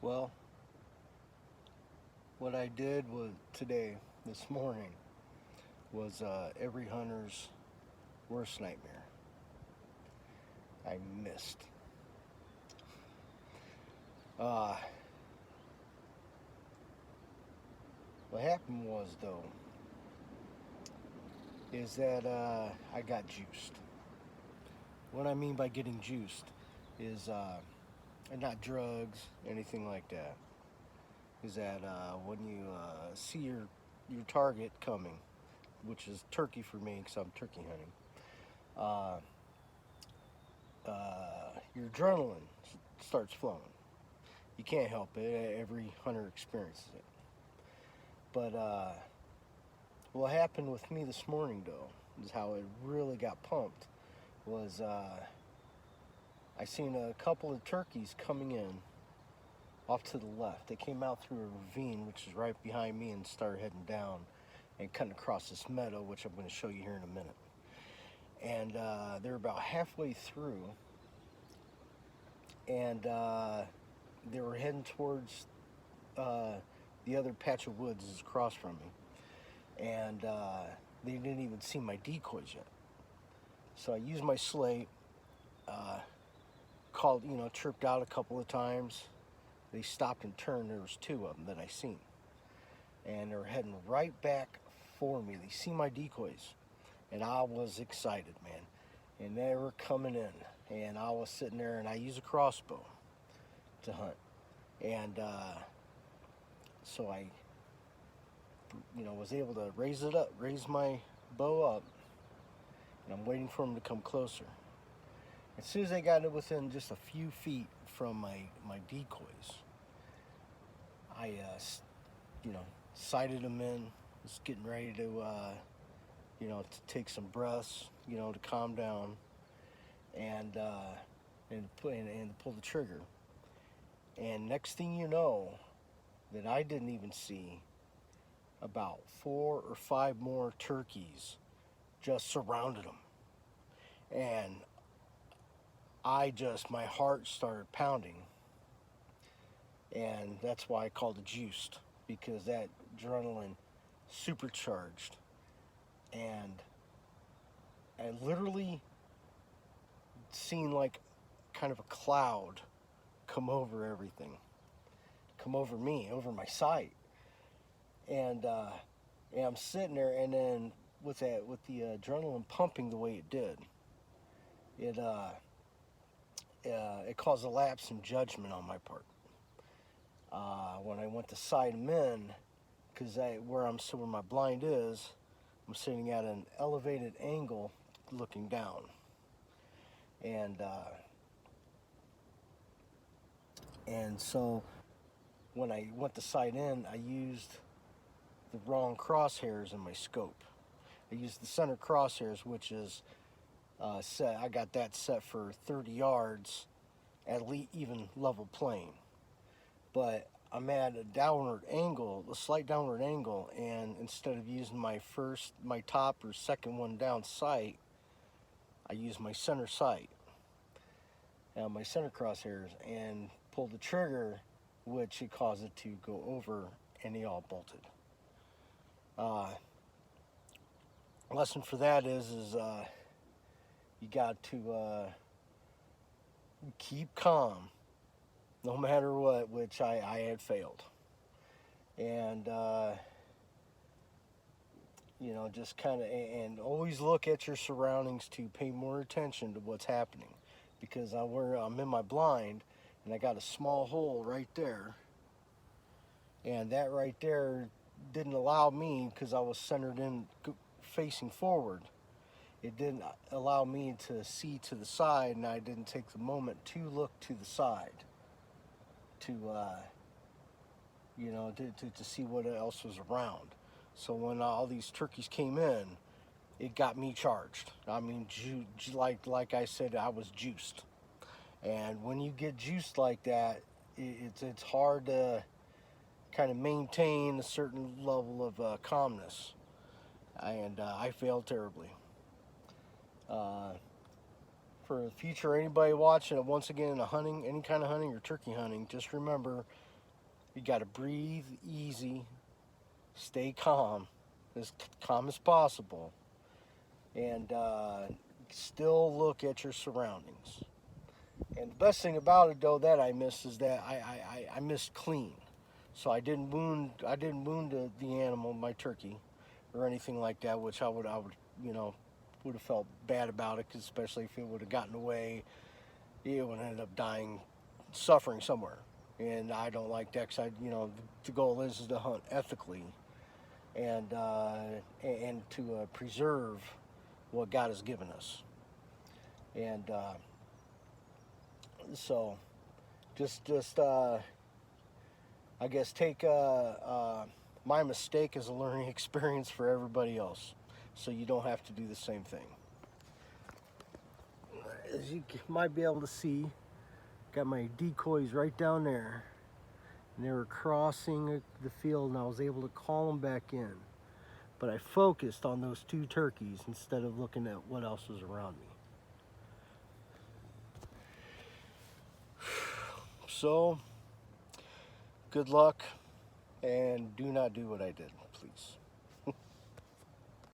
Well, what I did was today, this morning, was every hunter's worst nightmare. I missed. Uh, what happened was, though, is that I got juiced. What I mean by getting juiced is not drugs, anything like that. Is that when you see your target coming, which is turkey for me because I'm turkey hunting, your adrenaline starts flowing. You can't help it. Every hunter experiences it. But what happened with me this morning, though, is how it really got pumped. Was I seen a couple of turkeys coming in off to the left. They came out through a ravine, which is right behind me, and started heading down and cutting across this meadow, which I'm going to show you here in a minute. And they're about halfway through, and they were heading towards the other patch of woods is across from me, and they didn't even see my decoys yet. So I used my slate, uh, called, chirped out a couple of times. They stopped and turned. There was two of them that I seen, and they were heading right back for me. They see my decoys, and I was excited, man. And they were coming in, and I was sitting there, and I use a crossbow to hunt, and so I, was able to raise my bow up, and I'm waiting for them to come closer. As soon as they got it within just a few feet from my decoys, I, sighted them in, was getting ready to take some breaths, to calm down, and and pull the trigger. And next thing you know, that I didn't even see, about 4 or 5 more turkeys just surrounded them, and my heart started pounding, and that's why I called it juiced, because that adrenaline supercharged, and I literally seen like kind of a cloud come over everything, come over me, over my sight, and I'm sitting there, and then with the adrenaline pumping the way it did, it it caused a lapse in judgment on my part. When I went to sight them in, because where my blind is, I'm sitting at an elevated angle, looking down, and so when I went to sight in, I used the wrong crosshairs in my scope. I used the center crosshairs, which is set. I got that set for 30 yards at even level plane, but I'm at a downward angle, a slight downward angle, and instead of using my top or second one down sight, I use my center sight, my center crosshairs, and pulled the trigger, which it caused it to go over, and they all bolted. Lesson for that is you got to keep calm, no matter what, which I had failed, and just kind of, and always look at your surroundings to pay more attention to what's happening, because I'm in my blind, and I got a small hole right there, and that right there didn't allow me, because I was centered in facing forward. It didn't allow me to see to the side, and I didn't take the moment to look to the side to to see what else was around. So when all these turkeys came in, it got me charged. I mean, like I said, I was juiced. And when you get juiced like that, it's hard to kind of maintain a certain level of calmness. And I failed terribly. Uh, for the future, anybody watching it, once again, any kind of hunting or turkey hunting, just remember You got to breathe easy, stay calm as possible, and still look at your surroundings. And the best thing about it, though, that I missed is that I missed clean. So I didn't wound the animal, my turkey, or anything like that, which I would would have felt bad about it, 'cause especially if it would have gotten away, it would have ended up dying, suffering somewhere. And I don't like that, 'cause the goal is to hunt ethically, and to preserve what God has given us. And so just I guess take my mistake as a learning experience for everybody else, so you don't have to do the same thing. As you might be able to see, got my decoys right down there, and they were crossing the field, and I was able to call them back in. But I focused on those two turkeys instead of looking at what else was around me. So, good luck, and do not do what I did, please.